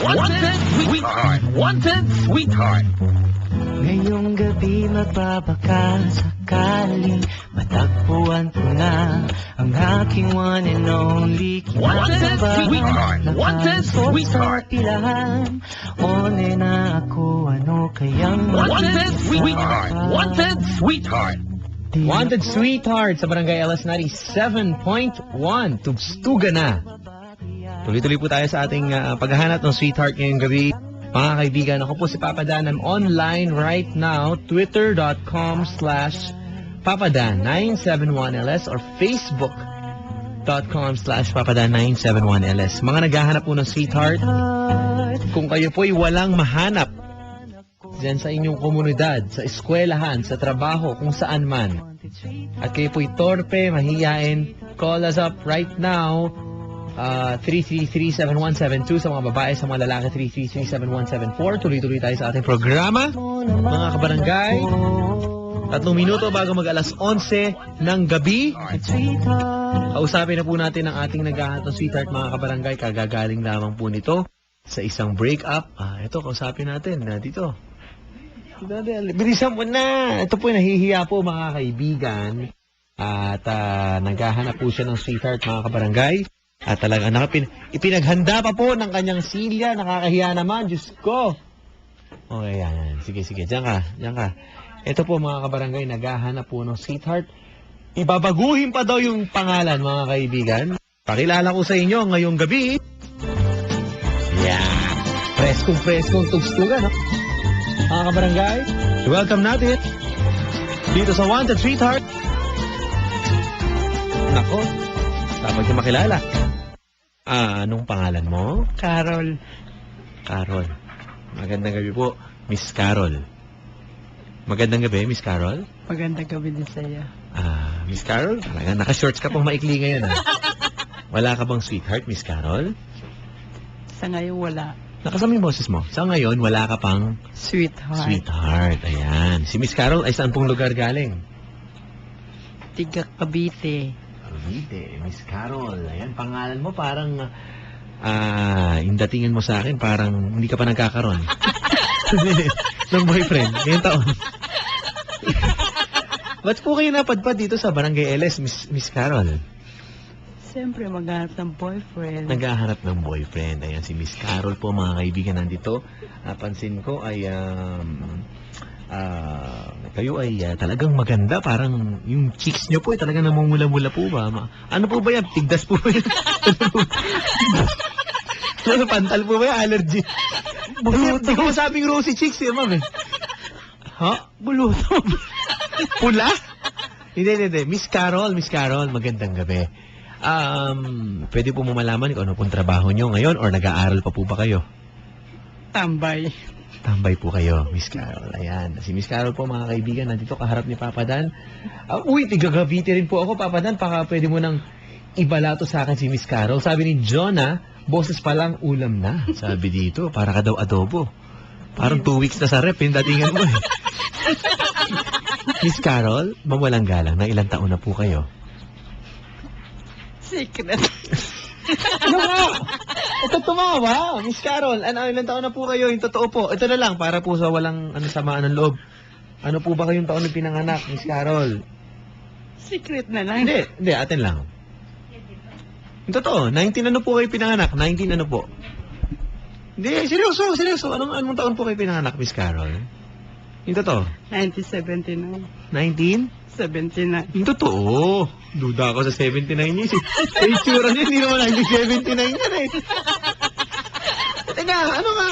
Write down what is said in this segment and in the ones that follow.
Wanted Sweetheart. Wanted Sweetheart. Ngayong gabi magbabaka sakaling matagpuan ko na ang aking one and only Wanted Sweetheart. Wanted Sweetheart. Pilahan one na ako, ano kayang Wanted Sweetheart. Wanted Sweetheart. Wanted Sweetheart sa Barangay LS 97.1. Tugstuga na. Tuloy-tuloy po tayo sa ating paghahanap ng sweetheart ngayong gabi. Mga kaibigan, ako po si Papa Dan. I'm online right now. Twitter.com/papadan971ls or Facebook.com/papadan971ls. Mga naghahanap po ng sweetheart, kung kayo po'y walang mahanap dyan sa inyong komunidad, sa eskwelahan, sa trabaho, kung saan man, at kayo po'y torpe, mahiyain, call us up right now. 333-7172 sa mga babae, sa mga lalaki 333-7174. Tuloy-tuloy tayo sa ating programa, mga kabarangay. 3 minuto bago mag-alas 11 ng gabi. Kausapin na po natin ang ating naghahanap ng sweetheart, mga kabarangay. Kagagaling lamang po nito sa isang break-up. Ito, kausapin natin dito. Bilisan mo na. Ito po, nahihiya po, mga kaibigan. At naghahanap po siya ng sweetheart, mga kabarangay. At talagang ipinaghanda pa po ng kanyang silya. Nakakahiya naman. Diyos ko. Okay, yan. Sige. Diyan ka. Ito po, mga kabarangay, naghahanap po ng sweetheart. Ibabaguhin pa daw yung pangalan, mga kaibigan. Pakilala ko sa inyo ngayong gabi. Yeah. Preskong tugstugan, no? Mga kabarangay, welcome natin dito sa Wanted Sweetheart. Nako, dapat niyo makilala. Anong pangalan mo? Carol. Carol. Magandang gabi po, Miss Carol. Magandang gabi, Miss Carol. Magandang gabi din sa iyo. Miss Carol, talagang naka-shorts ka pang maikli ngayon, Wala ka bang sweetheart, Miss Carol? Sa ngayon wala. Nakasama yung boses mo. Sa ngayon, wala ka pang Sweetheart. sweetheart. Ayan. Si Miss Carol ay saan pong lugar galing? Tiga Cavite. Cavite. Miss Carol. Ayan, pangalan mo parang yung datingan mo sa akin, parang hindi ka pa nagkakaroon. ng boyfriend. Ngayong taon. Ba't po kayo napadpad dito sa Barangay LS, Miss Carol? Siyempre, maghanap ng boyfriend. Naghahanap ng boyfriend. Ayan, si Miss Carol po, mga kaibigan, nandito. Pansin ko ay kayo ay talagang maganda. Parang yung cheeks nyo po ay talagang namumula-mula po ba? Ano po ba yan? Tigdas po ba yan? Pantal po ba yan? Allergy? Hindi ko masabing rosy cheeks ma'am Buluto. Pula? Hindi. Miss Carol, magandang gabi. Pwede po mo malaman kung ano pong trabaho nyo ngayon or nag-aaral pa po ba kayo? Tambay. Tambay po kayo, Miss Carol. Ayan. Si Miss Carol po, mga kaibigan, nandito kaharap ni Papa Dan. Uy, tiga-Cavite rin po ako, Papa Dan. Pwede mo nang ibalato sa akin si Miss Carol. Sabi ni Jonah, boses pa lang ulam na. Sabi dito, para ka daw adobo. Parang 2 weeks na sa rep, yung datingan mo Miss Carol, mawalang galang, na ilang taon na po kayo? Secret. Ano nga? Ito tumawa, Miss Carol. Ilang taon na po kayo? Yung totoo po. Ito na lang, para po sa walang samaan ng loob. Ano po ba kayong taon ng pinanganak, Miss Carol? Secret na lang. Hindi, atin lang. Yung totoo, 19 ano po kayo pinanganak? 19 ano po? Hindi, seryoso. Anong taon po kayo pinanganak, Miss Carol? Yung totoo? 1979. 19? 79. Yung totoo. Duda ako sa 79 niya. Sa itsura niya, hindi naman 1979 yan Teka, ano nga?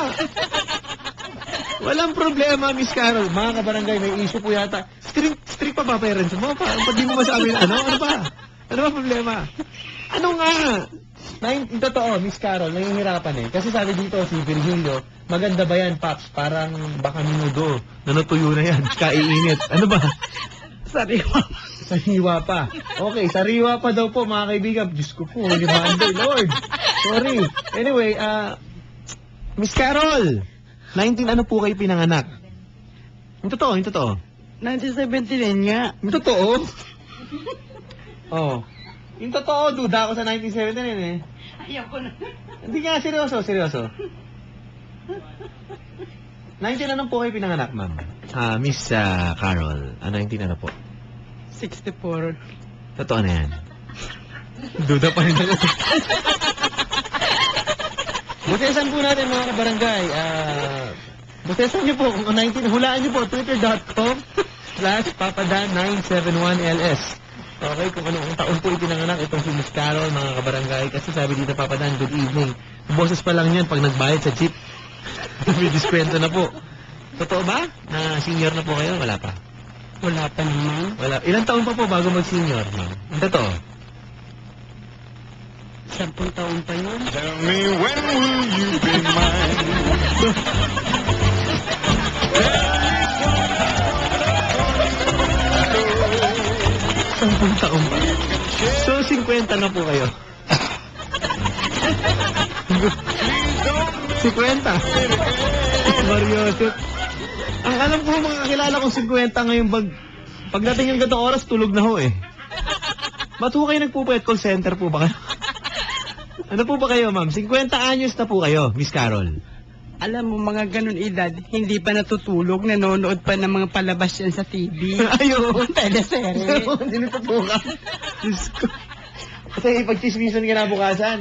Walang problema, Miss Carol. Mga kabarangay, may issue po yata. Strict pa ba parents mo? Pag di mo masabi na ano ba? Ano ba problema? Ano nga? Yung totoo, Miss Carol, nahihirapan Kasi sabi dito si Virgilio, maganda ba yan, Paps? Parang baka minudo. Nanutuyo na yan. Kaiinit. Ano ba? Sariwa. Sariwa pa. Okay, sariwa pa daw po, mga kaibigan. Diyos ko po, Holy Monday, Lord. Sorry. Anyway, Miss Carol, 19 ano po kayo pinanganak? Yung totoo. 1979 nga. Yung totoo? Oh. Yung totoo, duda ako sa 1979 Ayaw ko na. Hindi nga, seryoso. 19 ano po kayo pinanganak, ma'am? Miss Carol, ano yung tinanong po? 64. Totoo na yan. Duda pa rin ako. Butesan po natin mga kabarangay. Butesan niyo po kung 19. Hulaan niyo po twitter.com/papadan971ls. Okay, kung anong taon po ipinanganak itong si Miss Carol, mga kabarangay. Kasi sabi dito, Papadan, good evening. Boses pa lang yan pag nagbayad sa jeep. May diskwento na po. Totoo ba? Na senior na po kayo? Wala pa. Wala pa naman. Wala. Ilang taon pa po bago mag-senior, ma'am? Totoo. 10 taon pa yun. Tell me when will you be mine? Sampung taon pa. So, 50 na po kayo. 50. Mario, ang alam ko mga kakilala kong 50 ngayon pagdating yung gatong oras, tulog na ho eh. Ba't ho kayo nagpupuyat? Call center po ba kayo? Ano po ba kayo, ma'am? 50 anyos na po kayo, Miss Carol. Alam mo, mga ganun edad, hindi pa natutulog, nanonood pa ng mga palabas yan sa TV. Ayun. Teleserye. Hindi po ka. Diyos ko. Kasi ipag-chismisan ka na bukasan.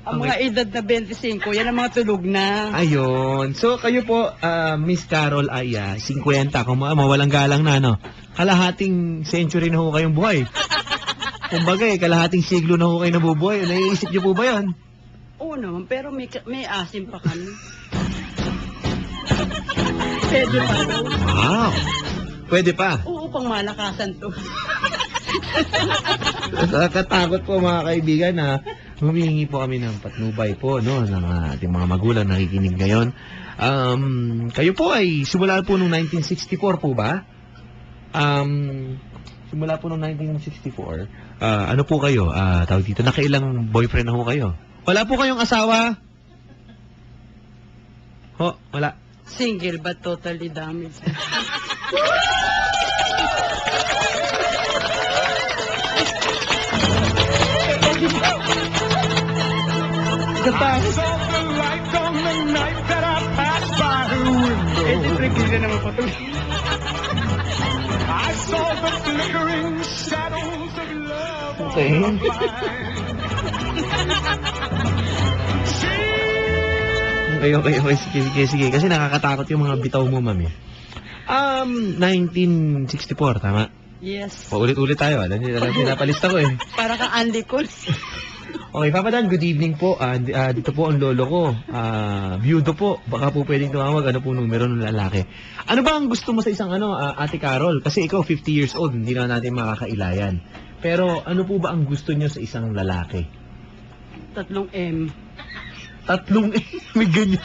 Ang mga edad na 25, yan ang mga tulog na. Ayun. So, kayo po, Miss Carol ay 50. Kung mawalang galang na, no? Kalahating century na ho kayong buhay. Kumbaga kalahating siglo na ho kayo nabubuhay. Naiisip niyo po ba yan? Oo naman, pero may asim pa kami. Pwede pa. Wow. Pwede pa. Oo, pang malakasan to. Nakatakot po mga kaibigan na humihingi po kami ng patnubay po no, ng ating mga magulang nakikinig ngayon. Kayo po ay simula po noong 1964 po ba? Simula po noong 1964. Ano po kayo? Tawag dito, nakailang boyfriend na ho kayo? Wala po kayong asawa? Ho, wala. Single but totally damaged. I saw the light on the night that I passed by her window. naman po to. I saw the flickering shadows of love. Okay. Okay. Sige. Kasi nakakatakot yung mga bitaw mo, mami. 1964, tama? Yes. Paulit-ulit tayo. Alam niyo, pinapalista ko eh. Para kang Andy Cole. Okay, Papadan, good evening po. Dito po ang lolo ko. Byudo po. Baka po pwedeng tumawag. Ano po numero ng lalaki? Ano ba ang gusto mo sa isang Ate Carol? Kasi ikaw 50 years old, hindi na natin makakailayan. Pero ano po ba ang gusto niyo sa isang lalaki? 3 M. 3 may ganyan.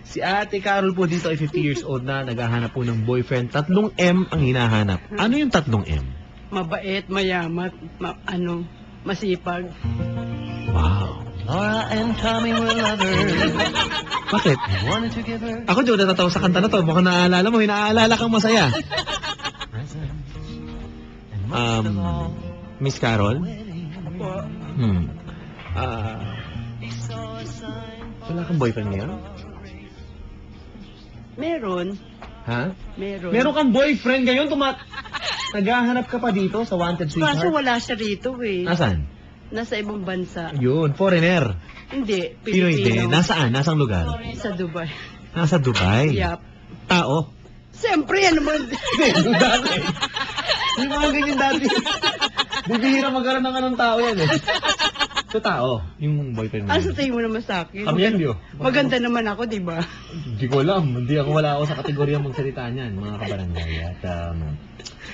Si Ate Carol po dito ay 50 years old na, naghahanap po ng boyfriend. 3 M ang hinahanap. Ano yung 3 M? Mabait, mayamat, masipag. Wow. Laura and Tommy were lovers. Bakit? Wanted to give her Ako, Joe, natatawa sa kanta na to. Mukhang naaalala mo, inaalala kang masaya. presents. And most of all, Miss Carol? Po. he saw a sign for Wala kang boyfriend ngayon? Meron. Ha? Meron. Meron kang boyfriend ngayon? Naghahanap ka pa dito sa Wanted Kaso Sweetheart? wala siya rito eh. Nasaan? Nasa ibang bansa. Yun, foreigner. Hindi, Pinoy din. Pilipino. Nasaan? Nasang lugar? Sa Dubai. Nasa Dubai. Yup. Tao? Siyempre, ano mo? Hindi, dati. Yung mga ganyan dati. Bibihira magkaroon ng anong tao yan eh. So tao, yung boyfriend mo. Ano sa tingin mo naman sa akin? Kami yan, Dio. Maganda naman ako, di ba? Hindi ko alam. Wala ako sa kategorya magsalita niyan, mga kabarangay. At,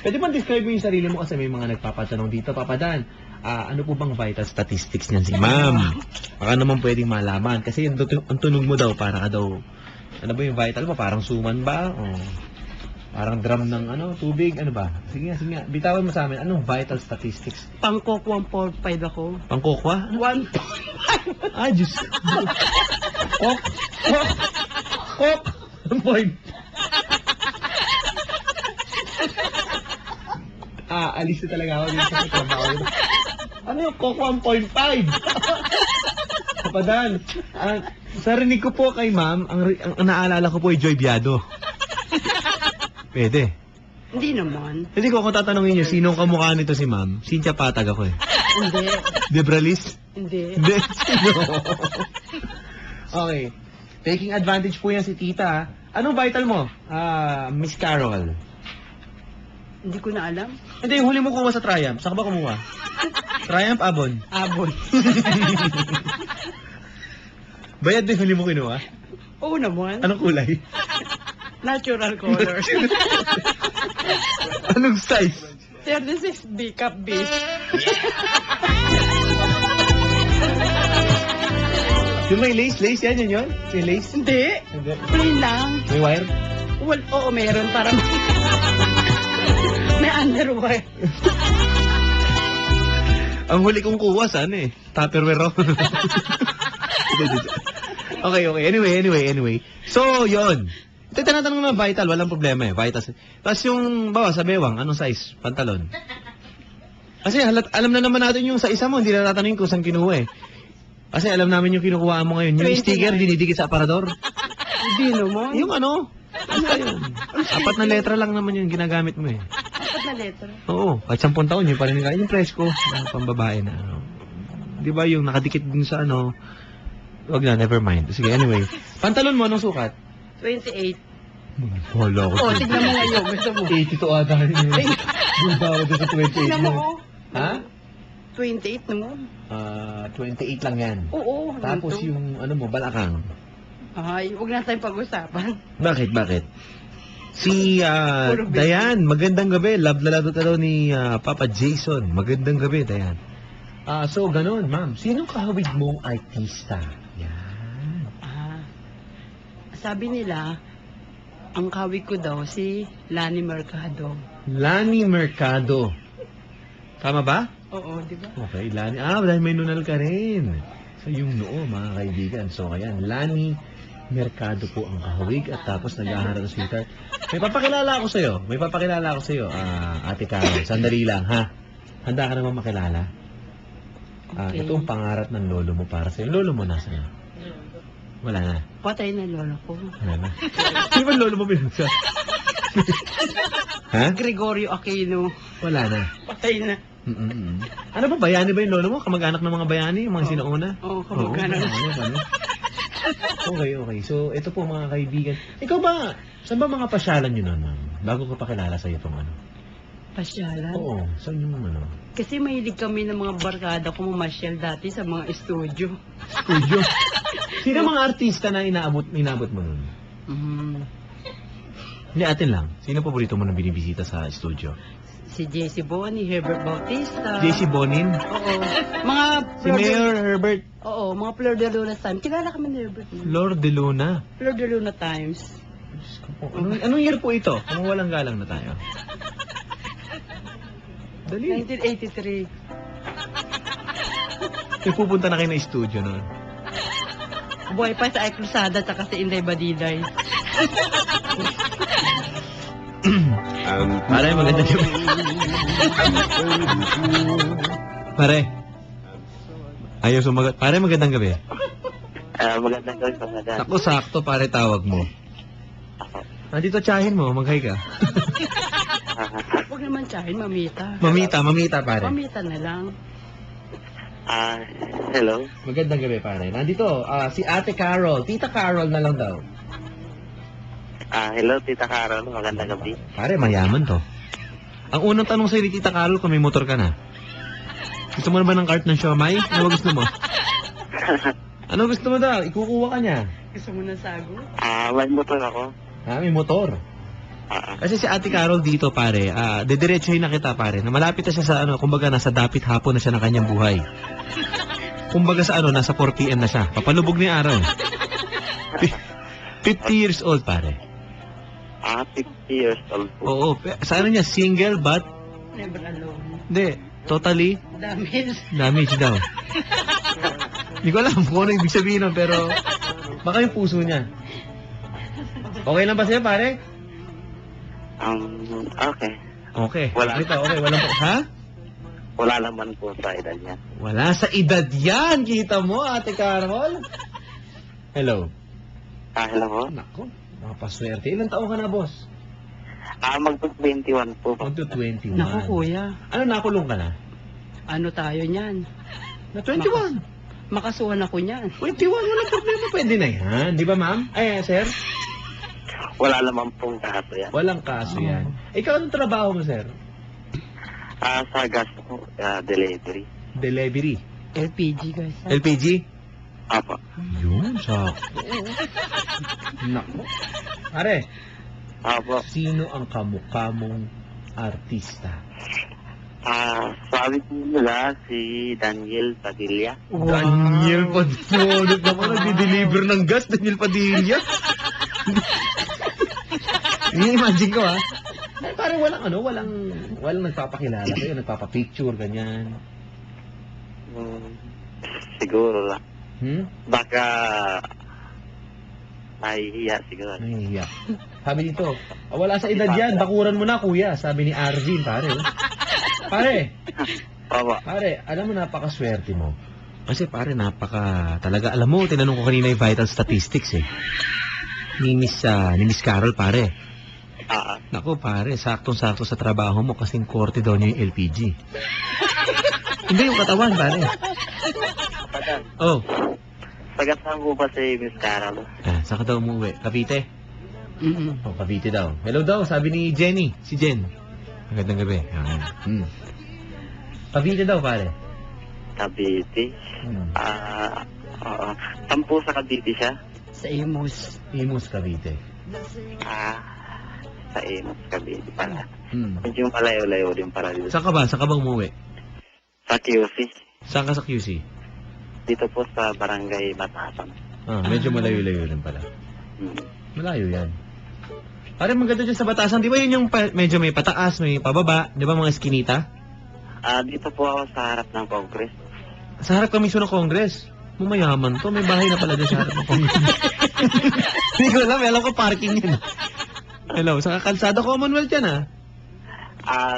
pwede bang describe mo yung sarili mo kasi may mga nagpapatanong dito, Papadan. Ano po bang vital statistics niyan si ma'am? Baka naman pwedeng malaman. Kasi ang tunog mo daw, para ka daw, ano ba yung vital mo? Parang suman ba? O parang drum ng tubig? Ano ba? Sige nga. Bitawan mo sa amin. Anong vital statistics? Pangkok 145 ako. Pangkokwa? 1. Ah, Diyos. Kok! Ang point. Alis na talaga ako dito sa trabaho. Ano yung Kok 1.5? Padal, sa rinig ko po kay ma'am, ang naalala ko po ay Joy Biado. Pwede. Hindi naman. Hindi ko, kung tatanungin niyo, sinong kamukha nito si ma'am? Cynthia Patag ako eh. Hindi. Debralis? Hindi. Hindi. Sino? Okay. Taking advantage po yan si tita. Anong vital mo? Miss Carol. Hindi ko na alam. Hindi, yung huli mo kuha sa Triumph. Saan ka ba kumuha? Triumph, Avon. Abon. Bayad din huli mo kinuha? Oo naman. Anong kulay? Natural color. Anong size? 36B, cup B. Yung may lace? Lace yan yun? May lace? Hindi. Hindi. Plain lang. May wire? Well, oo, meron. Parang may underwear. Ang huli kong kuha, saan eh? Tupperware raw. Okay. Anyway. So, yon. Ito tinatanong na vital, walang problema eh. Vital. Tapos yung, bawa sa bewang, anong size? Pantalon. Kasi alam na naman natin yung sa isa mo, hindi na tatanungin kung saan kinuha eh. Kasi alam namin yung kinukuha mo ngayon. Yung 29. sticker, dinidikit sa aparador. Hindi naman. Yung ano? Ano yun? 4 na letra lang naman yung ginagamit mo eh. Apat na letra. Oo, kahit 10 taon yun pa rin yung presko. Pambabae na ano. Di ba yung nakadikit dun sa ano? Wag na, never mind. Sige, anyway. Pantalon mo, anong sukat? 28. Wala ko. Oh, tignan mo ngayon. Gusto mo. 82 ata rin yun. Buda ako doon sa 28 Tignan mo. mo. Ha? 28 naman. 28 lang yan. Oo. Tapos ganito. yung ano mo, balakang. Ay, huwag na tayong pag-usapan. Bakit? Si Dayan, magandang gabi. Love na love daw ni Papa Jason. Magandang gabi, Dayan. So, ganun, ma'am. Sinong kahawig mong artista? Yan. Sabi nila, ang kawig ko daw si Lani Mercado. Lani Mercado. Tama ba? Oo, di ba? Okay, Lani. Dahil may nunal ka rin. So, yung noo, mga kaibigan. So, ayan, Lani Mercado po ang kahawig at tapos nag-aharap ng sweetheart. May papakilala ako sa'yo. Ate Carol, sandali lang, ha? Handa ka naman makilala? Okay. Ito ang pangarap ng lolo mo para sa'yo. Lolo mo nasa na? Wala na. Patay na lolo ko. Wala na. Sino ba lolo mo pinunsa? Ha? Gregorio Aquino. Wala na. Patay na. Ano ba, bayani ba yung lolo mo? Kamag-anak ng mga bayani? Yung mga sinauna? Oo, kamag-anak. Ano? Okay. So, ito po mga kaibigan. Ikaw ba, saan ba mga pasyalan nyo na, ma'am? Bago ko pakilala sa'yo itong ano? Pasyalan? Oo, saan yung ano? Kasi mahilig kami ng mga barkada ko mamasyal dati sa mga studio. Studio. Sino mga artista na inabot mo nun? Hindi, atin lang. Sino paborito mo na binibisita sa studio? Si JC Bonnie, Herbert Bautista. JC Bonin? Oo. Mga Si Mayor Herbert Oo, mga Flor de Luna Times. Kilala kami ni Herbert. Lord de Luna. Flor de Luna Times. Anong year po ito? Kung walang galang na tayo. Dali. 1983. Pupunta na kayo na studio noon. Buhay pa sa Ay Cruzada at si Inday Badiday. Pare, magandang gabi. Pare. Ayaw sumagot. Pare, magandang gabi. Magandang gawin pa madam. Ako, sakto, pare, tawag mo. Nandito, tsahin mo. Mag-hi ka. Huwag naman tsahin, mamita. Mamita, pare. Mamita na lang. Hello. Magandang gabi, pare. Nandito, si Ate Carol. Tita Carol na lang daw. Hello, Tita Carol. Magandang gabi. Pare, mayaman to. Ang unang tanong sa'yo ni Tita Carol, kung may motor ka na. Gusto mo na ba ng cart ng Siomay? Ano gusto mo? Ano gusto mo daw? Ikukuha ka niya. Gusto mo na sago? May motor ako. May motor. Kasi si Ate Carol dito, pare, dediretsuhin na kita, pare, na malapit na siya sa, kumbaga, nasa dapit hapon na siya ng kanyang buhay. Kumbaga sa, nasa 4 p.m. na siya. Papalubog na yung araw. 50 years old, pare. 50 years old po. Oo, sa ano niya, single but, Never alone. hindi, totally Damage. daw. Hindi ko alam kung ano ibig sabihin nun, pero baka yung puso niya. Okay lang ba sa'yo, pare? Okay. Okay. Wala. Ito, okay, walang ha? Wala naman po sa edad niya. Wala sa edad yan. Kita mo, Ate Carol. Hello. Hello po. Nako, makapaswerte. Ilang taon ka na, boss? Magto-21 po. Magto 21. Naku, kuya. Ano, nakulong ka na? Ano tayo niyan? Na 21. Makasuhan ako niyan. 21, walang problema. Pwede na yan. Di ba, ma'am? Ay, sir? Wala naman pong kaso yan. Walang kaso yan. Ikaw, anong trabaho mo, sir? Sa gas po, delivery. Delivery. LPG, guys. LPG? Apo. Yun, sakto. Nako. Are, Apo. sino ang kamukha mong artista? Sabi po nila si Daniel Padilla. Daniel Padilla. Naman, nagdi-deliver ng gas, Daniel Padilla. Ini-imagine ko, ha? Parang walang nagpapakilala kayo, nagpapapicture, ganyan. Siguro lang. Baka nahihiya siguro. Nahihiya. Sabi dito, wala sa edad yan, bakuran mo na, kuya. Sabi ni Arvin, pare. Apo. Pare, alam mo, napakaswerte mo. Kasi pare, talaga, alam mo, tinanong ko kanina yung vital statistics eh. Ni Miss Carol, pare. Naku, pare, saktong-sakto sa trabaho mo kasing korte daw niya yung LPG. Hindi yung katawan, pare. Oh. Taga saan po ba si Miss Carol? Saan ka daw umuwi? Cavite? Mm-mm. Oh, Cavite daw. Hello daw, sabi ni Jenny. Si Jen. Magandang gabi. Cavite daw, pare. Cavite? Oo. Saan po sa Cavite siya? Sa Imus. Imus, Cavite. Sa Imus, Cavite pala. Hmm. Medyo malayo-layo din pala dito. Saan ka ba? Saan ka ba umuwi? Sa QC. Saan ka sa QC? Dito po sa Barangay Batasan. Medyo malayo-layo rin pala. Hmm. Malayo yan. Pare, maganda dyan sa Batasan. Di ba yun yung medyo may pataas, may pababa? Di ba mga eskinita? Dito po ako sa harap ng Congress. Sa harap ka mismo ng Congress. Mayaman to. May bahay na pala dyan sa harap ng Congress. Hindi ko alam ko parking yun. Hello, sa kalsada Commonwealth yan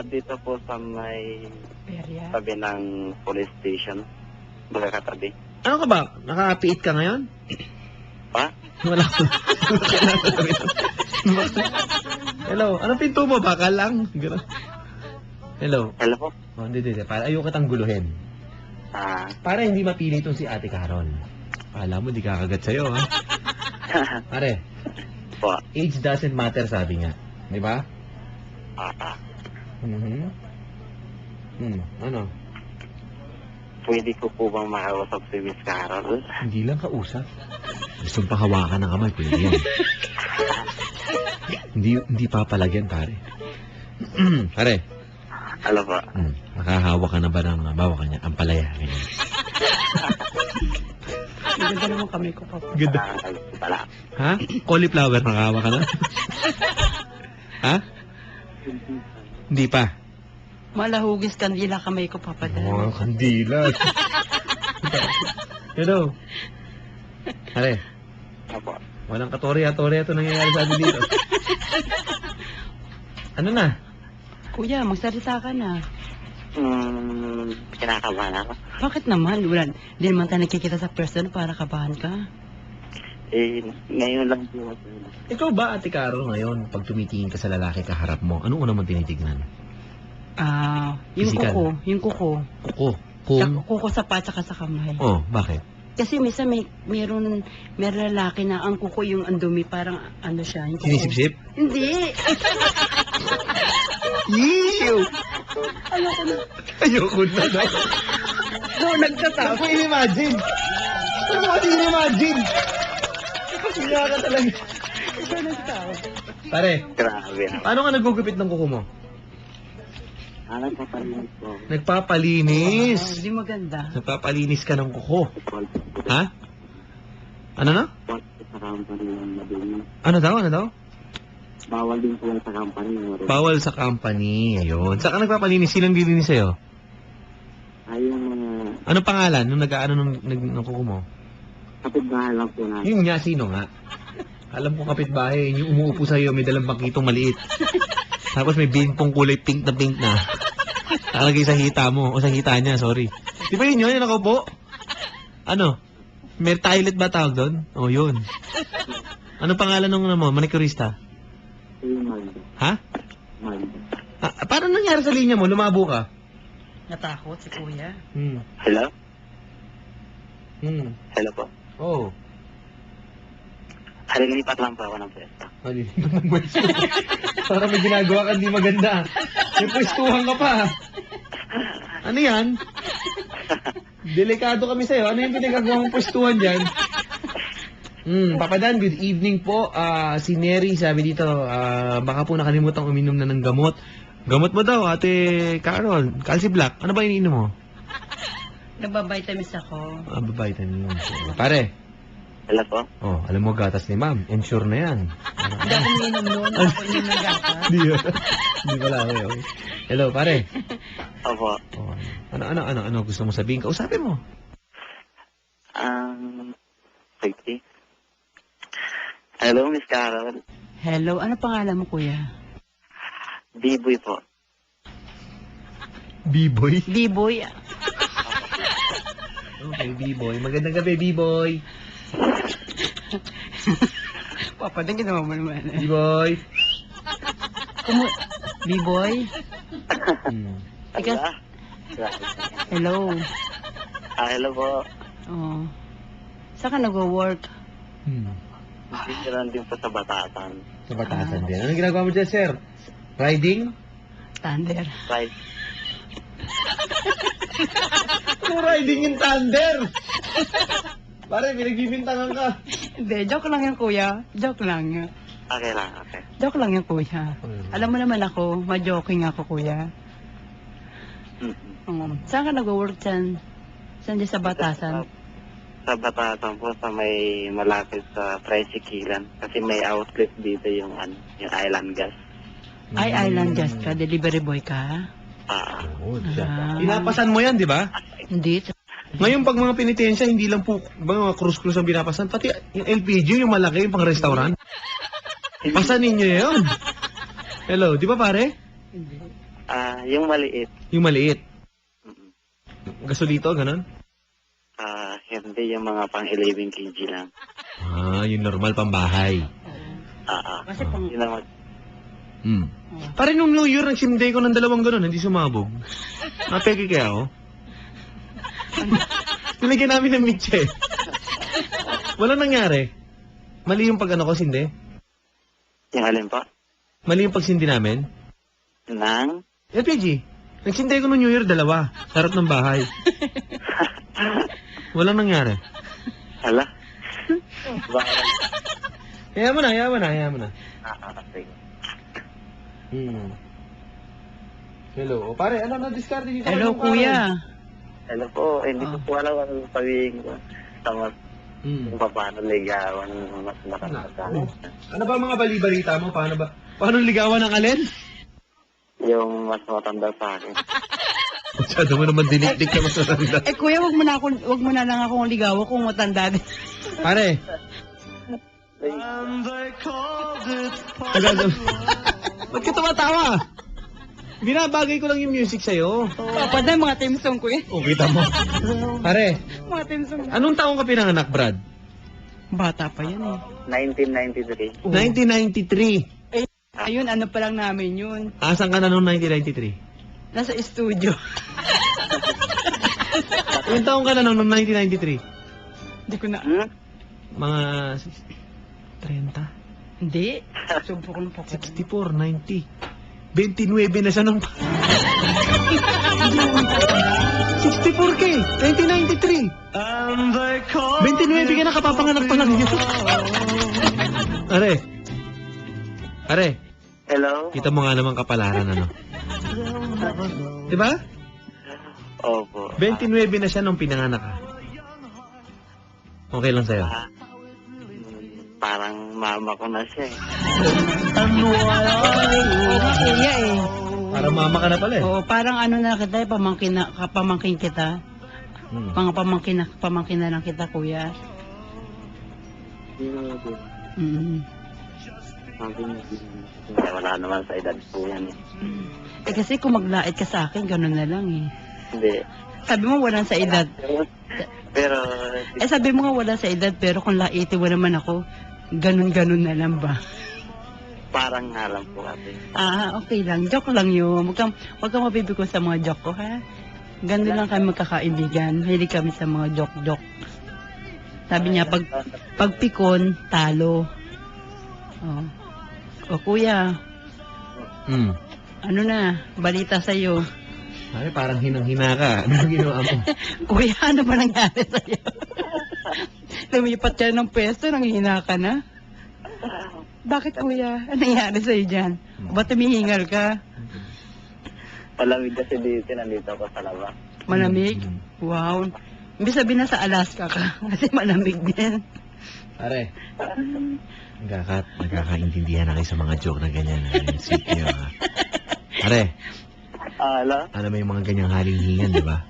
Dito po sa may Perya. tabi ng police station. Magkakatabi. Ano ka ba? Nakapiit ka ngayon? Pa? Wala. Hello, anong pinto mo? Baka lang. Gano'n. Hello. Hello po? Hindi. Para ayoko kitang guluhin. Para hindi mapili itong si Ate Carol. Alam mo, di kakagat sa'yo, ha? Pare, Po. age doesn't matter, sabi nga. Di ba? Ano? Pwede ko po bang makausap si Miss Carol? Hindi lang kausap. Gusto mong pahawakan ng kamay, pwede yan. hindi papalagyan, pare. Pare. Hello po. Nakahawak ka na ba ng bawa kanya? Ang palaya, ganyan. Maganda naman kami ko pa. Ganda. Pala. Ha? Cauliflower, nakahawak ka na? Ha? Hindi pa. Malahugis kandila kamay ko papadala. Kandila. Hello. Pare, Apo. walang katorya-torya ito nangyayari sa atin dito. Ano na? Kuya, magsalita ka na. Kinakabahan ako. Bakit naman? Hindi naman tayo nakikita sa person para kabahan ka. Ngayon lang po ako. Ikaw ba, Ate Carol, ngayon, pag tumitingin ka sa lalaki kaharap mo, anong una mong tinitignan? Yung Physical. kuko. Yung kuko. Kuko. Kuko sa paa tsaka sa kamay. Oh, bakit? Kasi minsan meron lalaki na ang kuko yung andumi, parang ano siya. Yung kuko. Sinisip-sip? Hindi. Ew! Ayoko na. Ayoko na daw. No, nagtatawa. Ako in-imagine. Ano mo kasi in-imagine? Kaya ka talaga. Ito nagtatawa. Pare, Grabe. paano ka nagugupit ng kuko mo? Nagpapalinis po. Nagpapalinis. Hindi maganda. Nagpapalinis ka ng kuko. Ha? Ano na? Sa company ng madumi. Ano daw? Bawal din po sa company. Bawal sa company. Ayun. Saan ka nagpapalinis? Silang dilinis sa'yo? Ayun, Ano pangalan? Nung nag-ano ng kuko mo? kapitbahay lang po na. Yun nga, sino nga? Alam ko kapitbahay, yung umuupo sa'yo, may dalang bangkitong maliit. Tapos may bingpong kulay pink na. Nakalagay sa hita mo. O sa hita niya, sorry. Di ba yun yung nakaupo? Ano? May toilet ba tawag doon? O, yun. Ano pangalan ng mo? Manicurista? Ha? Paano nangyari sa linya mo? Lumabo ka? Natakot si kuya. Hello? Hmm. Hello po. Oh. Halilipat lang po ako ng pwesto. Para may ginagawa ka hindi maganda. May pwestuhan ka pa. Ano yan? Delikado kami sa'yo. Ano yung pinagagawa mong pwestuhan dyan? Papa Dan, good evening po. Si Neri sabi dito, baka po nakalimutan uminom na ng gamot. Gamot mo daw, Ate Carol. Calci Black. Ano ba iniinom mo? Nagbabitamins ako. Vitamin. Pare. Hello po? Oh, alam mo gatas ni ma'am. Ensure na yan. Hindi ako uminom noon. Ako uminom ng gata. Hindi pala. Okay. Hello, pare. Opo. Oh, ano gusto mo sabihin? Kausapin mo. Sige. Hello, Miss Carol. Hello, ano pangalan mo kuya? Biboy po. B-boy? B-boy. Okay, B-boy. Magandang gabi, B-boy. Papa, na ginawa mo naman. B-boy. B-boy? Ika? Hello. Hello po. Oh. Saan ka nag-work? Sisiran din po sa Batasan. Sa Batasan din. Anong ginagawa mo dyan, sir? Riding? Thunder. Right. Ano riding in thunder? Pare, pinagbibintangan ka. Hindi, joke lang yan kuya. Joke lang yan. Okay lang, okay. Joke lang yan kuya. Alam mo naman ako, ma-joking ako kuya. Saan ka nag-work dyan? Saan dyan sa Batasan? Sa Batasan po, sa may malapit sa tricyclean. Kasi may outlet dito yung Island Gas. Ay, Island Gas ka? Delivery boy ka? Oo, siya. Pinapasan mo yan, di ba? Hindi. Ngayon, pag mga penitensya, hindi lang po mga cruise-cruise ang binapasan. Pati yung LPG, yung malaki, yung pang restaurant. Pasanin nyo yun. Hello, di ba pare? Yung maliit. Yung maliit. Gasolito, ganun? Hindi yung mga pang 11 kg lang. Yung normal pambahay. Kasi pang... Yun naman. Pare nung New Year, nagsimday ko ng dalawang ganun, hindi sumabog. Napeke kaya ako. Nilagyan namin ng mitse. Walang nangyari. Mali yung pag-ano ko, sindi. Yung alin pa? Mali yung pagsindi namin. Nang? LPG. Nagsinday ko ng New Year, dalawa. Sarap ng bahay. Walang nangyari. Hala? Hayaan mo na. Sige. Hello. Pare, ano na discard dito? Hello kuya. Hello po. Hindi ko po alam ang sabihin ko. Tama. Kung paano ligawan ng mas matanda. Ano ba mga bali-balita mo? Paano ligawan ng alin? Yung mas matanda sa akin. Masyado mo naman dinikdik ka mas matanda. Kuya, wag mo na lang akong ligaw kung matanda din. Pare. Ba't ka tumatawa? Binabagay ko lang yung music sa'yo. Papa na mga team song ko eh. O, kita mo. Pare, Mga team song. anong taong ka pinanganak, Brad? Bata pa yan eh. 1993. 1993. Ayun, ano pa lang namin yun. Asan ka na noong 1993? Nasa studio. Ilang taong ka na noong 1993? Hindi ko na... Mga 30? Hindi. Subok ko ng pako. 64, 90. 29 na siya nung... 64K! 1993! 29 ka na kapapanganak pa lang yun. Are, Hello? kita mo nga naman kapalaran, ano? Diba? Opo. 29 na siya nung pinanganak ka. Okay lang sa'yo. Parang mama ko na siya eh. Kuya eh. Para mama ka na pala eh. Oo, parang ano na kita eh, pamangkin kita. Mga pamangkin na lang kita, kuya. Sabi niya, wala naman sa edad po yan eh. Eh kasi kung maglait ka sa akin, gano'n na lang eh. Hindi. Sabi mo wala sa edad. Pero, Eh sabi mo nga wala sa edad, pero kung laitin mo naman ako, ganun-ganun na lang ba? parang nga lang po kasi. Ah, okay lang. Joke lang yun. Huwag kang mabibigo sa mga joke ko, ha? Ganun lang kami magkakaibigan. Mahilig kami sa mga joke-joke. Sabi niya, pag pikon, talo. Oh. O kuya, ano na, balita sa'yo. Ay, parang hinang-hina ka. Ano ginawa mo? Kuya, ano ba nangyari sa'yo? Lumipat ka ng pwesto, nanghihina ka na? Bakit kuya? Ano nangyari sa'yo dyan? Ba't tumihingal ka? Malamig kasi dito, nandito ako sa labas. Malamig? Wow. Ibig sabihin na sa Alaska ka, kasi malamig din. Pare, nagkakaintindihan na kayo sa mga joke na ganyan. Sweet niyo, ha? Pare, Ala? alam mo yung mga ganyang halinghingan, di ba?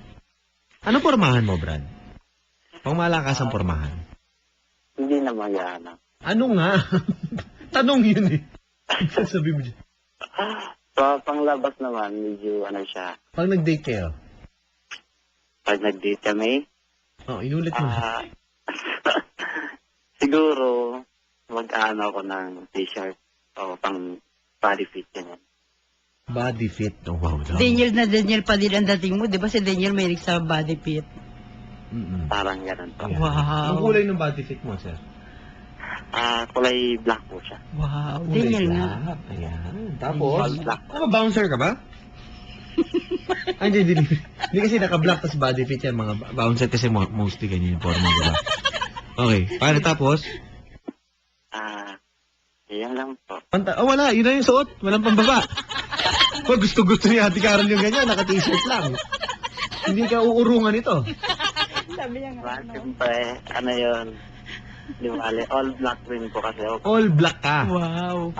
Anong pormahan mo, Brad? Pangmalakas ang pormahan. Hindi na magyana. Ano nga? Tanong yun eh. Sabi mo dyan. So, panglabas naman, medyo ano siya. Pag nag-date kayo, Pag nag-date kami, inulit mo. siguro, mag-ano ako ng t-shirt o pang body fit yan. Body fit. Oh, wow. Daniel na Daniel pa din ang dating mo. Di ba si Daniel may sa body fit? Parang ganun po. Ayan. Wow. Ang kulay ng body fit mo, sir? Kulay black po siya. Wow. Kulay Daniel nga. black. Ayan. Tapos, All black. bouncer ka ba? Ay, hindi. Hindi kasi naka-black tas body fit yan. Mga bouncer kasi mostly ganyan yung forma, diba? Okay. Paano tapos? Yan lang po. Wala. Yun na yung suot. Walang pambaba. Pag gusto-gusto ni Ate Carol yung ganyan, naka-t-shirt lang. Hindi ka uurungan ito. Sabi niya nga. Siyempre, ano yun? Di bale, all black rin po kasi ako. All black ka. Wow.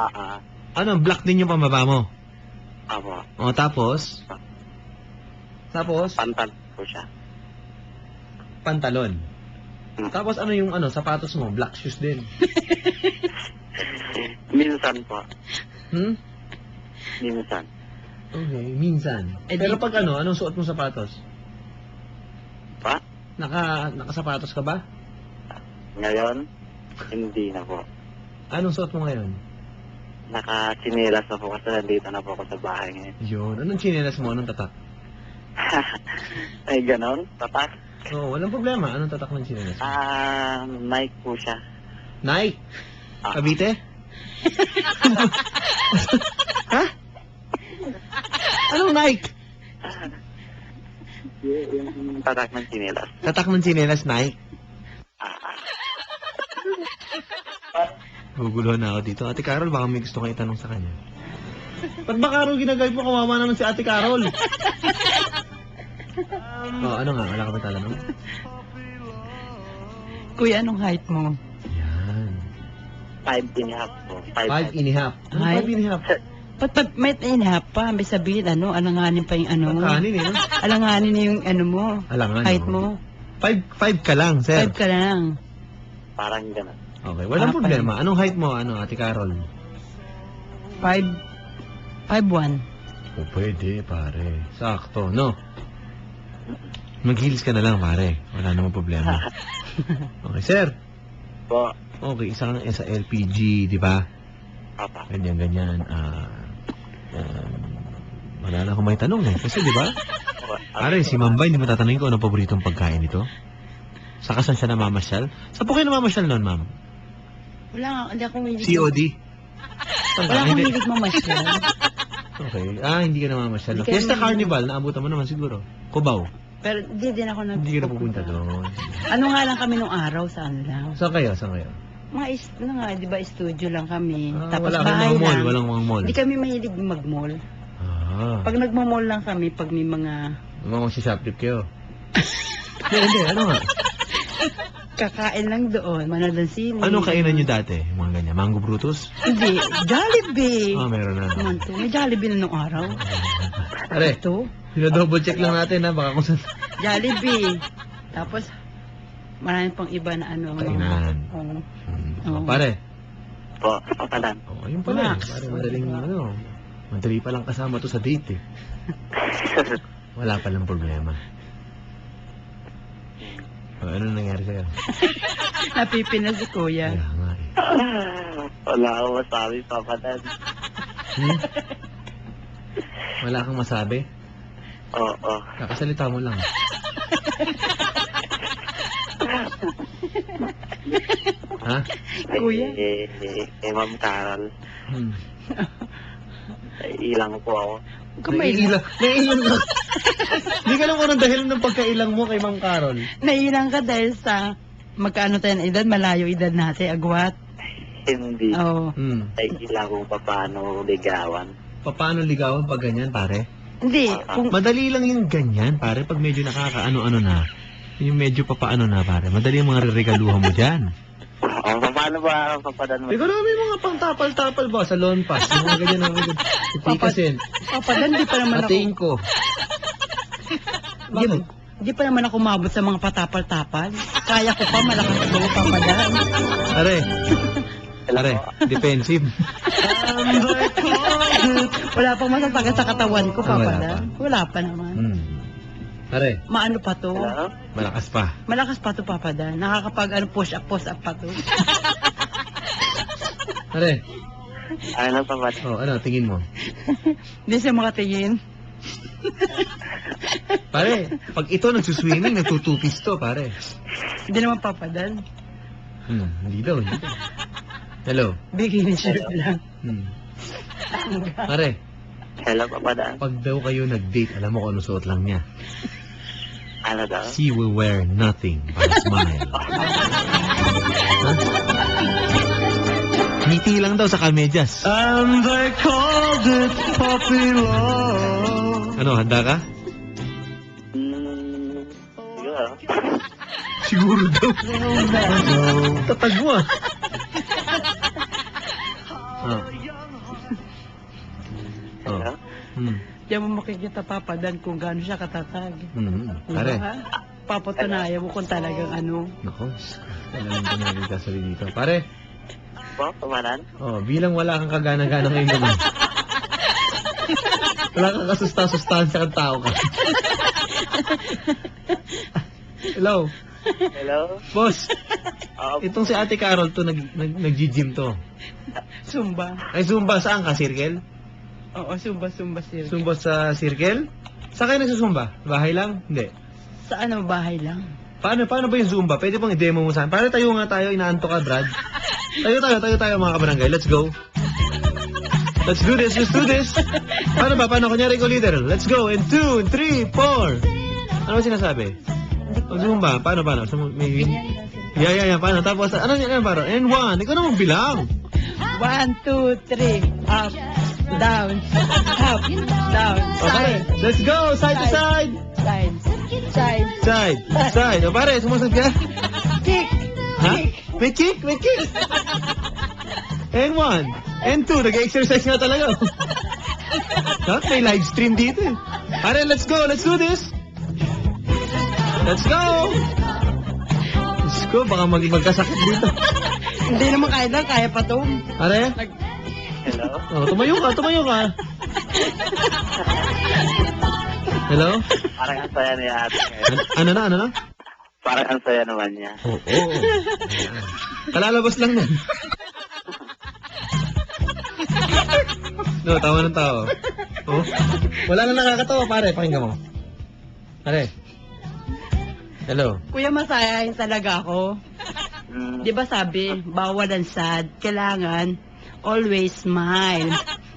Ano, black din yung pambaba mo? Apo. O, tapos? Tapos? Pantal po siya. Pantalon. Tapos ano yung sapatos mo? Black shoes din. Minsan po. Minsan. Okay, minsan. Eh, Pero di- pag anong suot mo sapatos? Pa? Nakasapatos ka ba? Ngayon, hindi na po. Anong suot mo ngayon? Naka-chinelas na po kasi nandito na po ako sa bahay ngayon. Yun. Anong chinelas mo? Anong tatak? Ay, ganon? Tatak? Oo, walang problema. Anong tatak ng chinelas mo? Nike po siya. Nike? Cavite? Ha? Anong Nike? Yung tatak ng chinelas. Tatak ng chinelas, Nike? Guguluhan na ako dito. Ate Carol, baka may gusto kang itanong sa kanya. Ba't ba Carol ginagay mo? Kawawa naman si Ate Carol. Ano nga? Wala ka ba tatanong? Kuya, anong height mo? Yan. 5.5 po. 5 and a half. Ano Ay. 5 and a half? Ba't may inahap pa? May sabihin, alanganin pa yung mo. Kanin eh, no? Alanganin na yung mo. Alangan, Height no? mo. 5 ka lang, sir. 5 ka lang. Parang ganon. Okay, walang problema. Anong height mo, Ate Carol? 5'1". O, pwede, pare. Sakto, no? Mag-heels ka na lang, pare. Wala namang problema. Okay, sir. Po. Okay, isa lang sa LPG, di ba? Papa. Ganyan. Wala na akong may tanong eh. Kasi, di ba? Pare, si Mambay, hindi mo tatanungin ko anong paboritong pagkain ito? Saka saan siya namamasyal? Saan po kayo namamasyal noon, ma'am? Wala, hindi ako mahilig. COD? Wala akong mahilig mamasyal. Okay. Hindi ka namamasyal. Hindi ka Fiesta naman- Carnival, naabutan mo naman siguro. Cubao. Pero hindi din ako Hindi ka na pupunta doon. Ano nga lang kami nung araw, saan lang? Saan kayo? Di ba, studio lang kami. Tapos Wala kang bahay mga mall. lang. Walang mga mall. Hindi kami mahilig mag-mall. Pag nagmo-mall lang kami, pag may mga Mga magsishoplift kayo. Hindi. Ano nga? kakain lang doon, manood sine. Anong kainan nyo dati? Mga ganyan. Mango Brutus? Hindi, Jollibee. Meron na. Naman to. May Jollibee na nung araw. Pare, Ito, double check lang natin baka kung saan. Jollibee. Tapos, marami pang iba na Kainan. Oo. Oo. Pare, Po, papadan. Oh, ayun pala. Max. Parang madaling, madali palang kasama to sa date eh. Wala palang problema. Oh, ano nangyari sa'yo? Napipina si kuya. Kaya nga eh. Wala akong masabi, papadan. Hmm? Wala kang masabi? Oo. Kakasalita mo lang. Ha? Kuya? Ma'am Carol. Hmm. Ilang po ako. Naiilang ka. Hindi ka lang anong dahilan ng pagkailang mo kay Mang Carol. Nailang ka dahil sa magkano tayo ng edad, malayo edad natin, agwat. Hindi. Oo. Hmm. Ay, ilang kung paano ligawan. Paano ligawan pag ganyan, pare? Hindi, kung Madali lang yung ganyan, pare, pag medyo nakakaano-ano na. Yung medyo papaano na, pare. Madali yung mga regaluhan mo dyan. Oo, paano ba papadan mo? Siguro may mga pang-tapal-tapal ba sa lawn pass? Yung mga ganyan na mga ipikasin. papadan, di pa naman ako, Ating ko. Bakit? di pa naman ako umabot sa mga patapal-tapal. Kaya ko pa, malakas ako, papadan. Pare, pare, defensive. Wala pang masasagat sa katawan ko, Ah, wala papadan. Wala pa naman. Hmm. Pare, Maano pa to? Hello? malakas pa. Malakas pa to, papadan. Nakakapag push up pa to. Pare, Ano papadan? oh, ano, tingin mo? Hindi siya makatingin. Pare, pag ito nagsuswimming, nagtutupis to, pare. Hindi naman papadan. Hindi daw, hindi daw. Hello. Bikini shirt lang. Pare, Hello, papadan. pag daw kayo nag-date, alam mo kung ano suot lang niya. Ano daw? She will wear nothing but a smile. Huh? Ngiti lang daw sa kamedyas. And they called it puppy love. Ano, handa ka? Siguro. Siguro daw. Tatag mo ah. Ah. Oh. Hello? Diyan mo makikita, papadan, kung gaano siya katatag. Pare. Diba? Papatunayan mo kung talagang ano. Nako, talagang ko na nagsasabi dito. Pare, Po, papadan? bilang wala kang kagana-gana ngayon naman. Wala kang kasusta-sustansya kang tao ka. Hello, Hello? boss. Oo, Itong si Ate Carol to, nag-gym to. Zumba. Ay, Zumba, saan ka? Circle? Oo, Zumba sir. Zumba sa Circle? Saan kayo nagsusumba? Bahay lang? Hindi. Sa ano, bahay lang. Paano ba yung Zumba? Pwede pong i-demo mo saan? Para tayo nga tayo, inaanto ka, Brad. Tayo mga kabarangay. Let's go. Let's do this. Paano ba? Paano? Kunyari ko leader. Let's go. In 2, 3, 4. Ano ba sinasabi? Zumba. Paano? So, may... Yeah. Paano? Tapos, ano paano? And 1. Ikaw naman bilang. 1, 2, 3. Up, down, up, down. Okay. Let's go. Side to side. Side. O pare, sumasagot ka? Kick. Ha? May kick. And 1. And 2. Nag-exercise nga talaga. Ha? May live stream dito eh. Pare, let's go. Let's do this. Let's go. Let's go. Baka magkasakit dito. Hindi naman kaya pa to. Pare? hello? Oh, tumayo ka. Hello? Parang ang saya niya ate ngayon. Ano na? Parang ang saya naman niya. Oo. Kalalabas lang nun. No, tawa ng tao. Oh. Wala na nakakatawa, pare. Pakinggan mo. Pare. Hello. Kuya, masayahin talaga ako. Di ba sabi, bawal ang sad, kailangan always smile.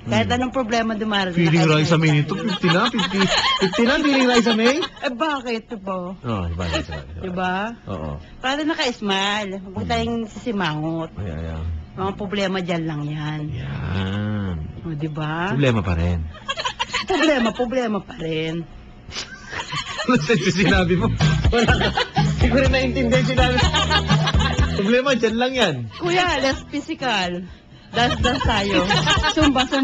Kahit anong problema dumarating. Feeling kahit Raisa May may nito. tayo. 50 na, feeling Raisa May? Eh bakit po? Oo, diba? Diba? Oo. Para naka-smile. Huwag tayong sisimangot. Ayan. Mga problema dyan lang yan. Yan. O, diba? Problema pa rin. Problema pa rin. Ano sa sinabi mo? Wala ka. Siguro naintindihan sinabi. Problema, dyan lang yan. Kuya, less physical. Dance tayo. Zumba. 1,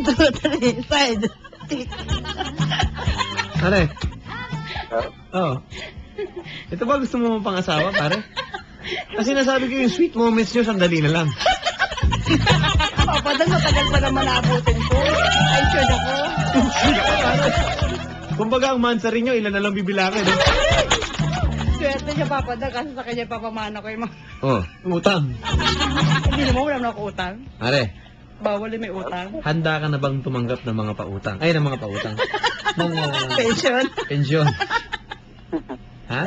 2, 3, side. Pare. Hello? Oo. Ito ba gusto mo pang-asawa, pare? Kasi nasabi ko yung sweet moments nyo, sandali na lang. Papadang matagal pa naman naabutin ko. Ay, sure ako. Kumbaga, ang mansa rin nyo, ilan na lang bibilangin. Eh? Swerte siya, Papadang, kasi sa kanya papamana ko yung mga... Oh, utang. Hindi naman, wala na ako utang. Are, Bawal yung may utang. handa ka na bang tumanggap ng mga pautang? Ay, ng mga pautang. Ng Pension. pensyon. Ha?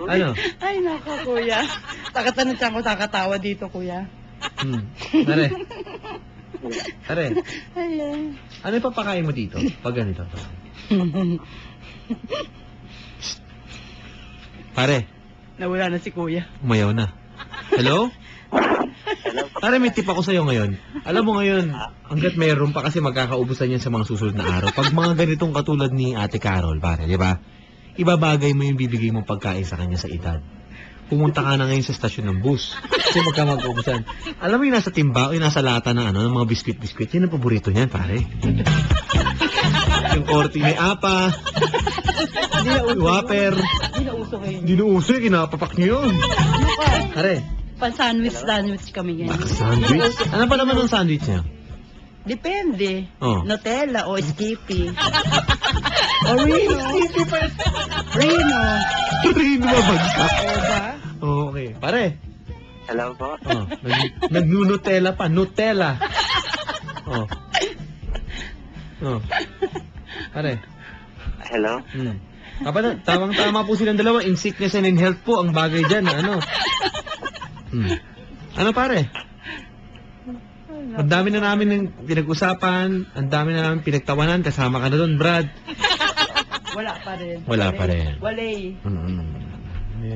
Ano? Ay, nako, kuya. Takatanong siya ko, takatawa dito, kuya. Are. Are, Ay, ay. ano yung papakain mo dito? Pag ganito. Pare, Nawala na si kuya. umayaw na. Hello? Pare, may tip ako sa'yo ngayon. Alam mo ngayon, hanggat mayroon pa kasi magkakaubusan yan sa mga susunod na araw. Pag mga ganitong katulad ni Ate Carol, pare, di ba? Ibabagay mo yung bibigay mong pagkain sa kanya sa edad. Pumunta ka na ngayon sa stasyon ng bus. Kasi magkamag-ubusan. Alam mo yung nasa timba o yung nasa lata ng, ng mga biskwit-biskwit, yun ang paborito niyan, pare. Yung korte may apa, whopper. Hindi na uso ngayon. Hindi na uso, kinapapak niyo yun. Ano ka? Pare, Pan-sandwich kami ngayon. sandwich? Ano pa naman ang sandwich niya? Depende. Oh. Nutella o Skippy. O Rino. Skippy pa. Rino. Rino mabagsak. O ba? Okay. Pare. Hello po. Oh, nag-Nutella pa. Nutella. Oh. Oh. Pare. Hello. Tama po silang dalawa. In sickness and in health po ang bagay dyan. Ano? Ano pare? Ang dami na namin ng pinag-usapan. Ang dami na namin pinagtawanan. Kasama ka na doon, Brad. Wala pa rin. Wala pa rin. Walay.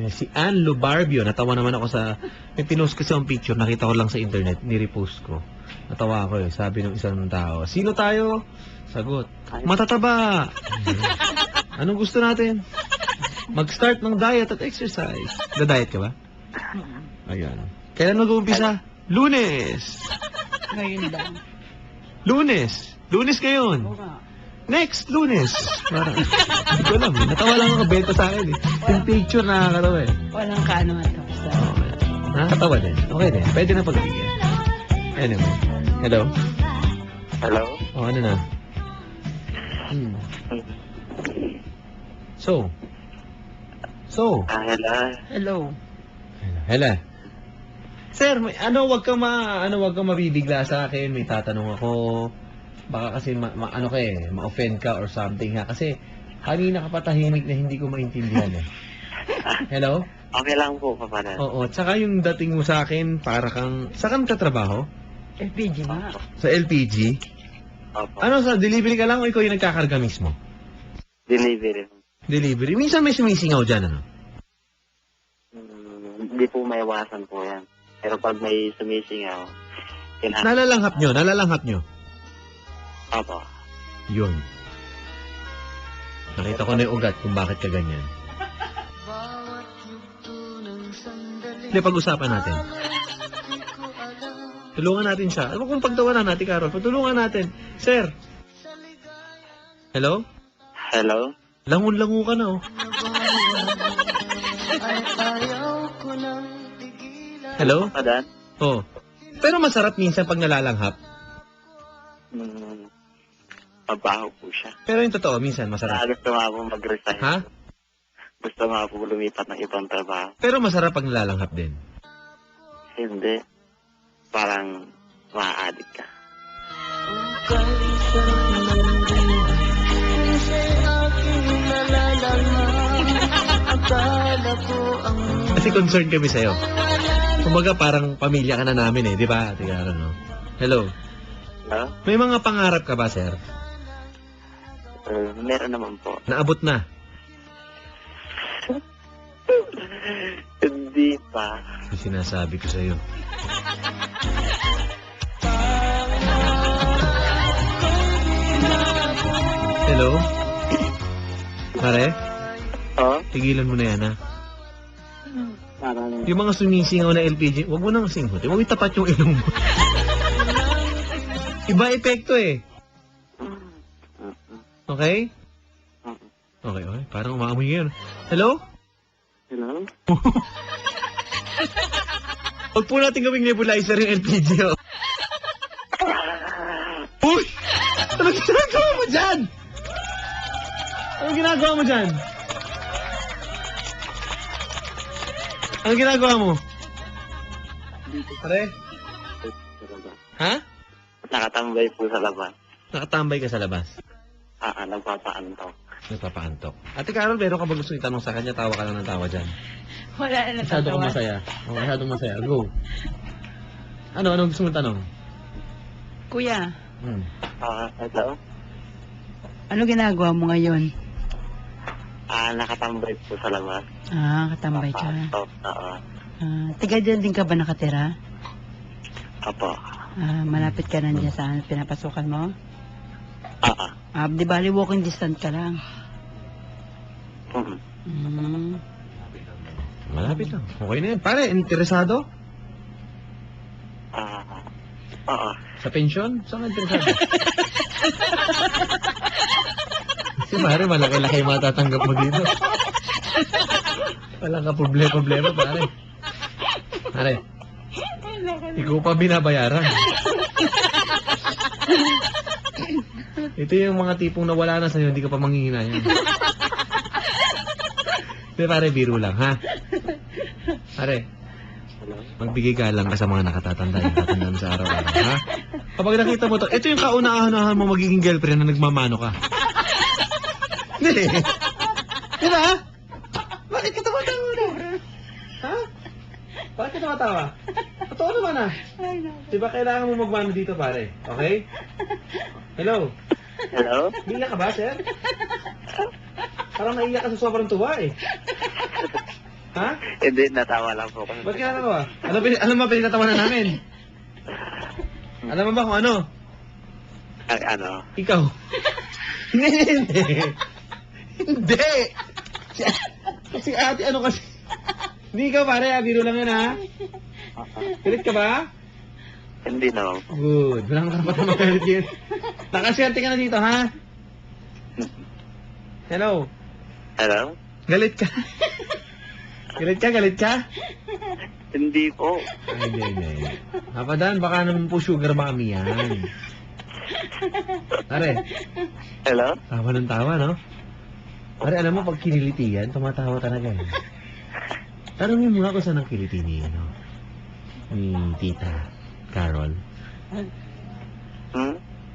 Si Ann Lubarbio, natawa naman ako sa... May pinost kasi ang picture, nakita ko lang sa internet, nirepost ko. Natawa ako eh, sabi ng isang tao, sino tayo? Sagot, matataba! Anong gusto natin? Mag-start ng diet at exercise. Da-diet ka ba? Ayan. Kailan mag-uumpisa? Lunes! Ngayon lang. Lunes! Lunes ngayon! Oo nga. Next, Lunes! Parang, hindi ko alam. Natawa lang ako, benta sa akin eh. Yung picture nakakatawa eh. Walang kaano at tapos. Nakakatawa din. Okay din. Pwede na pagbigyan. Anyway. Hello? Hello. O, ano na? So? Hello. Hello. Hello? Sir, wag kang mabibigla sa akin. May tatanong ako. Baka kasi ma-offend ka or something ha. Kasi kanina ka pa tahimik na hindi ko maintindihan eh. Hello? Okay lang po, Papa. Oo, tsaka yung dating mo sa akin, para kang... Saan ka tatrabaho? LPG nga. Sa LPG? Opo. Ano, sa delivery ka lang o ikaw yung nagkakarga mismo? Delivery. Delivery? Minsan may sumisingaw dyan, ano? Hindi po maiwasan po yan. Pero pag may sumisingaw, Nalalanghap nyo. Opo. Yun. Nakita ko na yung ugat kung bakit ka ganyan. Hindi, pag-usapan natin. Tulungan natin siya. Ano kung pagtawanan natin, Carol? Patulungan natin. Sir? Hello? Hello? Langun-langu ka na, oh. Hello? Padan? Oh. Pero masarap minsan pag nalalanghap. Mabaho po siya. Pero yung totoo, minsan masarap. Gusto nga po mag-resign. Ha? Gusto nga po lumipat ng ibang trabaho. Pero masarap pag nalalanghap din. Hindi. Parang ma-addict ka. Kasi concerned kami sa'yo. Kumbaga parang pamilya ka na namin eh, di ba? Ate Carol, no? Hello? Hello? May mga pangarap ka ba, sir? Meron naman po. Naabot na? Hindi pa. Yung sinasabi ko sa'yo. Hello? Pare? Oh? Tigilan mo na yan, ha? Parang... Yung mga sumisingaw na LPG, wag mo nang singhot. Huwag itapat yung ilong mo. Iba epekto eh. Okay? Okay. Parang umaamoy ngayon. Hello? Huwag po natin gawing nebulizer yung LPG, oh. Uy! Anong ginagawa mo dyan? Anong ginagawa mo dyan? Anong ginagawa mo? Pare? Ha? Nakatambay po sa labas. Nakatambay ka sa labas. Nagpapaantok. Nagpapaantok. Ate Carol, meron ka ba gusto itanong sa kanya? Tawa ka lang ng tawa dyan. Wala na Masyado kang masaya. Oh, masyadong masaya. Go. Ano gusto mong tanong? Kuya, Hello? ano ginagawa mo ngayon? Nakatambay po sa labas. Katambay ka. Oo. Tiga dyan din ka ba nakatira? Opo. Malapit ka na dyan sa pinapasukan mo? Oo. Di bali walking distance ka lang. Malapit lang. Okay na yan. Pare, interesado? Oo. Sa pensyon? Saan ka interesado? Kasi pare, malaki-laki yung matatanggap mo dito. Walang ka problema, pare. Pare, ikaw pa binabayaran. Ito yung mga tipong nawala na sa'yo, hindi ka pa manghihinayan. Hindi, pare, biro lang, ha? Pare, magbigay ka lang ka sa mga nakatatanda yung tatandaan sa araw-araw, ha? Kapag nakita mo to, ito yung kauna-unahan mo magiging girlfriend na nagmamano ka. Hindi. Diba? Bakit ka tumatawa? Ha? Bakit ka tumatawa? Totoo naman, ah. Diba kailangan mo magmano dito, pare? Okay? Hello? Hello? Iiyak ka ba, sir? Parang naiyak ka sa sobrang tuwa, eh. Ha? Hindi, natawa lang po. Ba't ka natawa? Alam mo, pinatatawanan namin. Alam mo ba kung ano? Ano? Ikaw. Hindi. Hindi. Si ate, ano kasi? Hindi ikaw, pare. Biro lang yan, ha? Pilit ka ba? Hindi naman po. Good. Walang karapat na magalit yun. Nakaswerte ka na dito, ha? Hello? Hello? Galit ka? Galit ka? Hindi po. Ay, hindi. Papadan, baka naman po sugar mommy yan. Pare, Hello? tawa ng tawa, no? Pare, alam mo, pag kiniliti yan, tumatawa talaga. Eh. Tanungin mo nga kung saan ang kiliti ni, ni Tita Carol.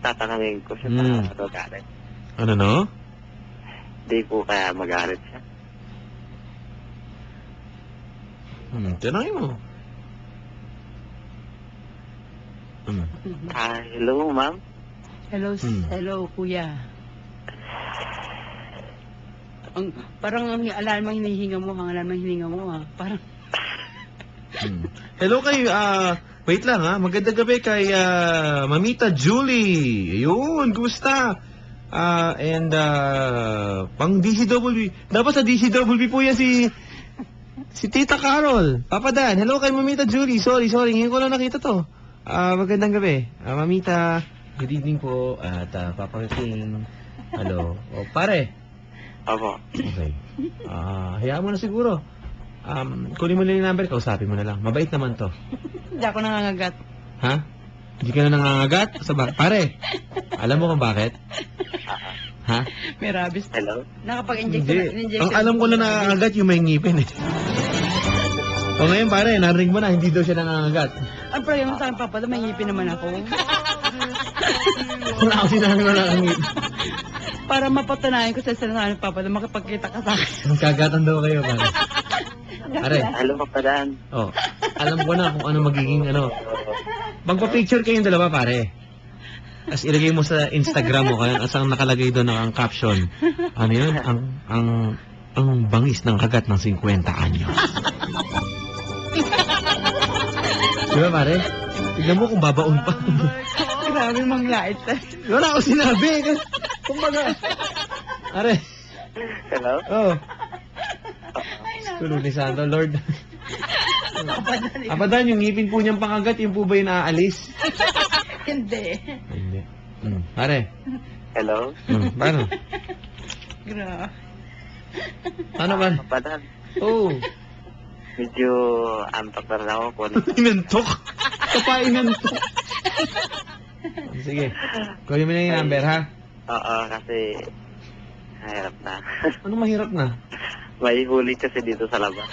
Tatanungin ko siya sa galit. Ano, no? Hindi po kaya magalit siya. Tanungin mo. Hello, ma'am? Hello, kuya. Parang ang alarmang hinihinga mo, Parang, Hello kay, wait lang ha, magandang gabi kay Mamita Julie. Ayun, kumusta? Pang DCW. Dapat sa DCW po yan si Tita Carol. Papa Dan, hello kay Mamita Julie. Sorry, ngayon ko lang nakita to. Magandang gabi. Mamita, good evening po. At Papa King, hello. O, pare. Opo. Okay. Hayaan mo na siguro. Kunin mo na yung number, kausapin mo na lang. Mabait naman to. hindi ako nangangagat. Ha? Hindi ka na nangangagat? Pare, alam mo kung bakit? Ha? May rabies. Hello? Nakapag-inject Hindi. Ang alam ko na nangangagat yung may ngipin eh. O ngayon pare, narinig mo na, hindi daw siya nangangagat. Ang problema sa akin, Papa, may ngipin naman ako. Wala ako sinabi mo nakangipin. Para mapatunayan ko sa sinasabi, Papa, na makapagkita ka sa akin. Magkagatan daw kayo, pare. Pare, Hello, Papadan. oh, alam ko na kung ano magiging ano. Magpa-picture kayong dalawa, pare. As ilagay mo sa Instagram mo, kaya as ang nakalagay doon ang caption. Ano yun? Ang bangis ng kagat ng 50 anyos. Diba, pare? Tignan mo kung babaon pa. Grabe manglait. Wala ako sinabi. Kumbaga. Pare. Hello? Oh. Tulog ni Santo, Lord. Apadan, yung ngipin po niyang pangagat, yung po ba yung naaalis? Hindi. Hindi. Pare. Hello? Paano? Grabe. Paano ba? Papadan. Oh. Medyo antok na rin ako po. Inantok. Inantok. Sige. Kunin mo na yung number, ha? Oo, kasi mahirap na. Anong mahirap na? May huli kasi dito sa labas.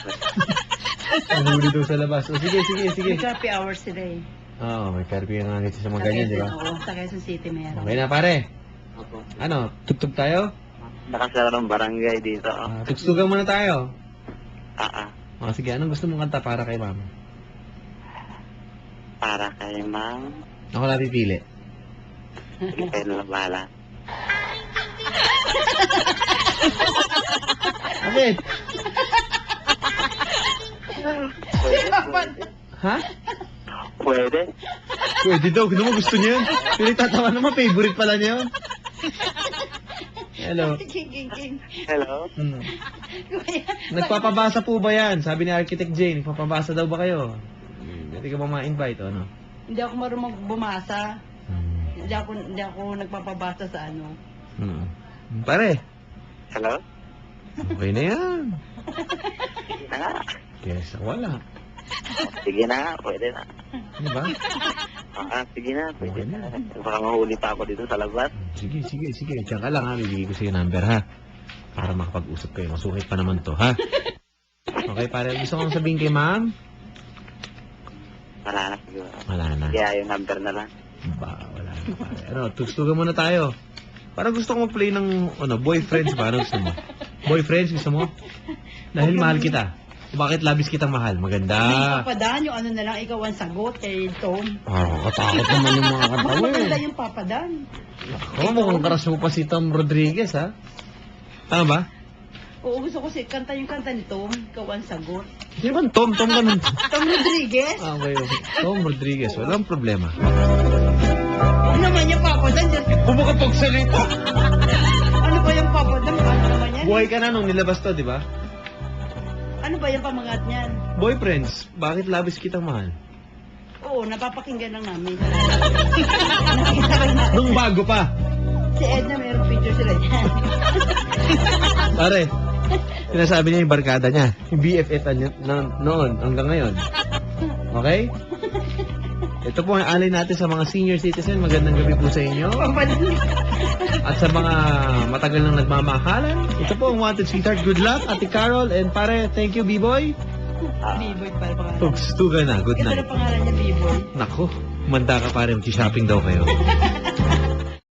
Nahuli daw sa labas. O, sige. May happy hours sila eh. Oo, may curfew nga nito sa mga ganyan, di ba? Oo, sa Quezon City meron. Okay na, pare. Opo. Ano, tugtog tayo? Nakasara ng barangay dito. Tugtugan muna tayo. Sige. Sige, anong gusto mong kanta para kay mama? Para kay Mang. Ako na pipili. Sige, kayo na lang bahala. Bakit? Ha? Pwede. Pwede daw, kung naman gusto niya yun. Pinagtatawa naman, favorite pala niya yun. Hello. King. Hello? Nagpapabasa po ba yan? Sabi ni Architect Jane, nagpapabasa daw ba kayo? Hindi ka ba ma-invite o ano? Hindi ako marunong bumasa. Hindi ako nagpapabasa sa ano. Pare, Hello? okay na yan. Sige na nga. Yes, wala. Sige na nga, pwede na. Di ba? Sige na, pwede na. Baka mahuli pa ako dito sa labas. Sige. Diyan ka lang ha, bibigay ko sa'yo number ha. Para makapag-usap kayo. Masungit pa naman to ha. Okay, pare, gusto kong sabihin kay ma'am? Wala na siguro. Wala na. Kaya yung number na lang. Wala na pare. Ano, tugstugan muna tayo. Para gusto ko mag-play ng boyfriends ba? Ano gusto mo? Boyfriends gusto mo? Dahil mahal kita. Bakit labis kitang mahal? Maganda. Papadan, yung ano na lang, ikaw ang sagot kay Tom. Katakot naman yung mga kanta mo Maganda eh. yung papadan. Mukhang karas mo pa si Tom Rodriguez ha? Tama ba? Oo, gusto ko kanta yung kanta ni Tom, ikaw ang sagot. Hindi man Tom ka nun. Tom Rodriguez? Okay. Tom Rodriguez, walang problema. Ano naman yung papadan? Pumakapagsalita. Ano ba yung papadan? Ano naman yan? Buhay ka na nung nilabas to, di ba? Ano ba yung pamangat niyan? Boyfriends, bakit labis kitang mahal? Oo, napapakinggan lang namin. Nakita ka na. Nung bago pa. Si Edna, mayroong picture sila dyan. Pare, sinasabi niya yung barkada niya. Yung BFF niya noon hanggang ngayon. Okay? Ito po ang alay natin sa mga senior citizen. Magandang gabi po sa inyo. At sa mga matagal nang nagmamahalan, ito po ang Wanted Sweetheart. Good luck, Ate Carol. And pare, thank you, B-Boy. B-boy pala pangalan. Tugstugan na. Good Ito night. na pangalan niya, B-boy. Nako, manda ka pare. Mag-shopping daw kayo.